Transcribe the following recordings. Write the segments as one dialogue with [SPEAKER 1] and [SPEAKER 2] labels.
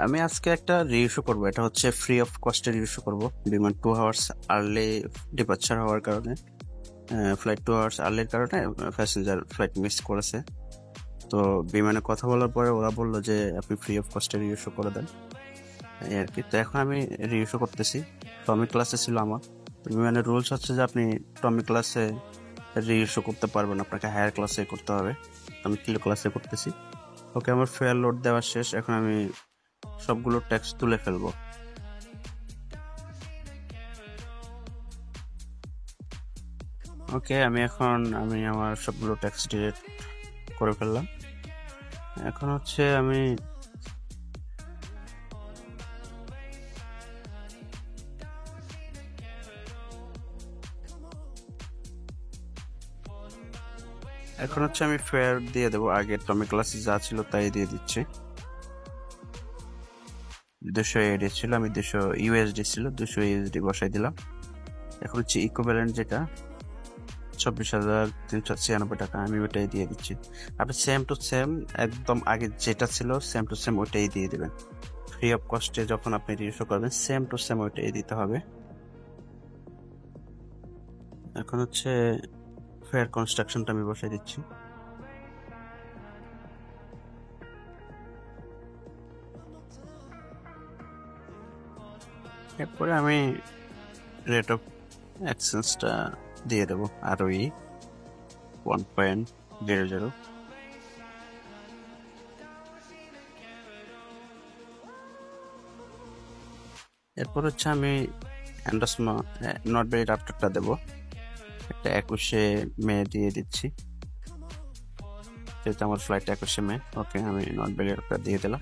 [SPEAKER 1] আমি আজকে একটা রিইস্যু করব, এটা হচ্ছে ফ্রি অফ কস্টে রিইস্যু করব। বিমান 2 আওয়ার্স আর্লি ডিপার্চার হওয়ার কারণে, ফ্লাইট 2 আওয়ার্স আর্লির কারণে প্যাসেঞ্জার ফ্লাইট মিস করেছে। তো বিমানে কথা বলার পরে ওরা বললো যে আপনি ফ্রি অফ কস্টে রিইস্যু করে দেন, এই আর কি। তো এখন আমি রিইস্যু করতেছি। টমি ক্লাসে ছিল আমার। তো বিমানের রুলস হচ্ছে যে আপনি টমি ক্লাসে রিইস্যু করতে পারবেন, আপনাকে হায়ার ক্লাসে করতে হবে। আমি কিলো ক্লাসে করতেছি। ওকে, আমার ফেয়ার লোড দেওয়া শেষ। এখন আমি সবগুলো ট্যাক্স তুলে ফেলবো। ওকে, আমি আমার সবগুলো ট্যাক্স ডিলিট করে ফেললাম। এখন হচ্ছে আমি ফেয়ার দিয়ে দেবো। আগে টমি ক্লাসে যা ছিল তাই দিয়ে দিচ্ছি। 200 এডি ছিল, আমি 200 ইউএসডি ছিল, 200 ইউএসডি বসাই দিলাম। এখন হচ্ছে ইকুইভ্যালেন্ট যেটা 24,396 টাকা, আমি ওটাই দিয়ে দিচ্ছি। আপনি সেম টু সেম একদম আগে যেটা ছিল সেম টু সেম ওইটাই দিয়ে দিবেন। ফ্রি অফ কস্টে যখন আপনি রিইস্যু করবেন সেম টু সেম ওইটাই দিতে হবে। এখন হচ্ছে ফেয়ার কনস্ট্রাকশনটা আমি বসাই দিচ্ছি। এরপরে আমি রেট অফ এক্সচেঞ্জটা দিয়ে দেবো ROE 1.00। এরপর হচ্ছে আমি নট ভেরি রাফটারটা দেবো, একটা 21শে মে দিয়ে দিচ্ছি, যেহেতু আমার ফ্লাইট 21শে মে। ওকে, আমি নট ভেরি রাফটার দিয়ে দিলাম।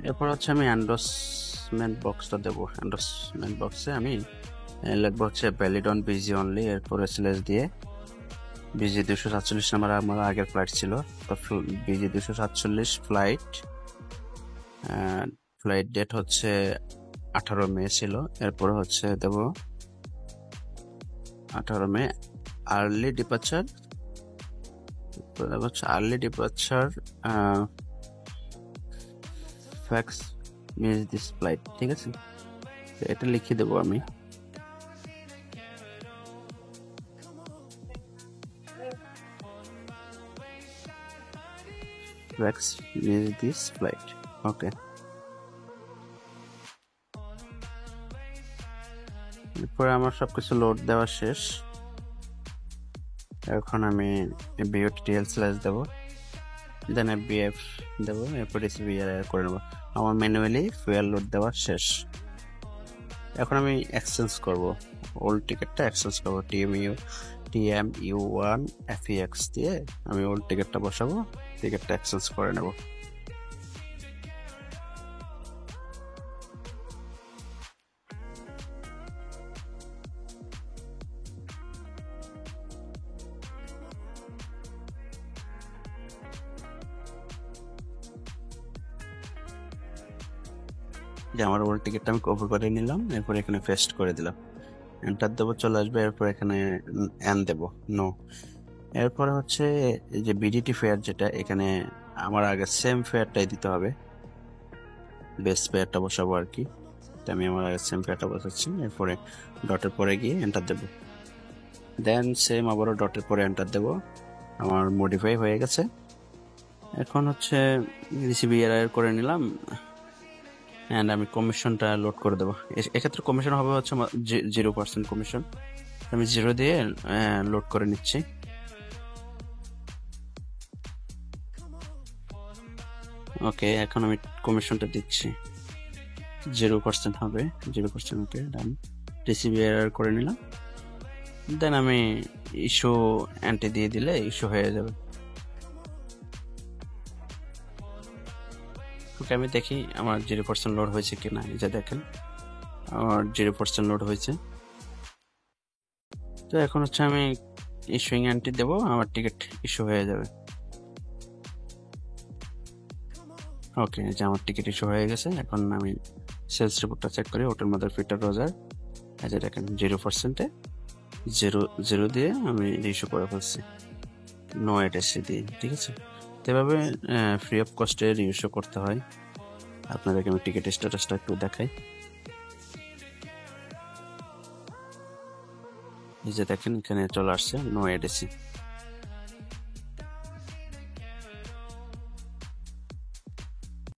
[SPEAKER 1] এরপর হচ্ছে আমি এন্ডোর্সমেন্ট বক্সটা দেবো। এন্ডোর্সমেন্ট বক্সে আমি লিখবো হচ্ছে ভ্যালিড অন বিজি অনলি, এরপরে স্ল্যাশ দিয়ে বিজি 247 নাম্বার আমার আগের ফ্লাইট ছিল। তো বিজি 247 ফ্লাইট ডেট হচ্ছে 18 মে ছিল। এরপরে হচ্ছে দেবো 18 May early departure, fax miss this flight, ঠিক আছে। তো এটা লিখে দেবো আমি। Fax miss this flight, okay. এরপরে আমার সবকিছু লোড দেওয়া শেষ। এখন আমি BOTTL স্ল্যাশ দেবো, দেন FBF দেবো, এরপর SBR করে নেবো। আমার ম্যানুয়ালি ফুয়েল লোড দেওয়া শেষ। এখন আমি এক্সচেঞ্জ করব, ওল্ড টিকিটটা এক্সচেঞ্জ করবো। TMU1 FEX দিয়ে আমি ওল্ড টিকিটটা বসাবো, টিকিটটা এক্সচেঞ্জ করে নেব। যে আমার ওল্ড টিকিটটা আমি কপি করে নিলাম, এরপর এখানে পেস্ট করে দিলাম, এন্টার দেবো, চলে আসবে। এরপর এখানে এন দেবো, নো। এরপরে হচ্ছে এই যে BDT ফেয়ার, যেটা এখানে আমার আগে সেম ফেয়ারটাই দিতে হবে, বেস্ট ফেয়ারটা বসাবো আর কি। তো আমি আমার আগে সেম ফেয়ারটা বসাচ্ছি। এরপরে ডটের পরে গিয়ে এন্টার দেবো, দেন সেম আবারও ডটের পরে এন্টার দেবো। আমার মডিফাই হয়ে গেছে। এখন হচ্ছে রিসিভি এরর করে নিলাম, অ্যান্ড আমি কমিশনটা লোড করে দেবো। এক্ষেত্রে কমিশন হবে হচ্ছে 0% কমিশন। আমি 0 দিয়ে লোড করে নিচ্ছি। ওকে, এখন আমি কমিশনটা দিচ্ছি, 0% হবে, 0%। ওকে, ডান। রিসিভি এরর করে নিলাম, দেন আমি ইস্যু অ্যান্টি দিয়ে দিলে ইস্যু হয়ে যাবে। ওকে, আমি দেখি আমার 0% লোড হয়েছে কিনা। এই যে দেখেন আমার 0% লোড হয়েছে। তো এখন হচ্ছে আমি ইস্যুইং অ্যান্টি দেবো, আমার টিকিট ইস্যু হয়ে যাবে। ওকে, যে আমার টিকিট ইস্যু হয়ে গেছে। এখন আমি সেলস রিপোর্টটা চেক করি, হোটেল মাদার পিটার রোজার। এই যে দেখেন 0%-এ 0 দিয়ে আমি ইস্যু করে ফেলছি, নো এডএসসি দিয়ে, ঠিক আছে। তো এভাবে ফ্রি অফ কস্টে রিভিউ করতে হয়। আপনাদেরকে আমি টিকিট স্ট্যাটাসটা একটু দেখাই। এই যে দেখেন এখানে চলে আসছে নো এডিসি।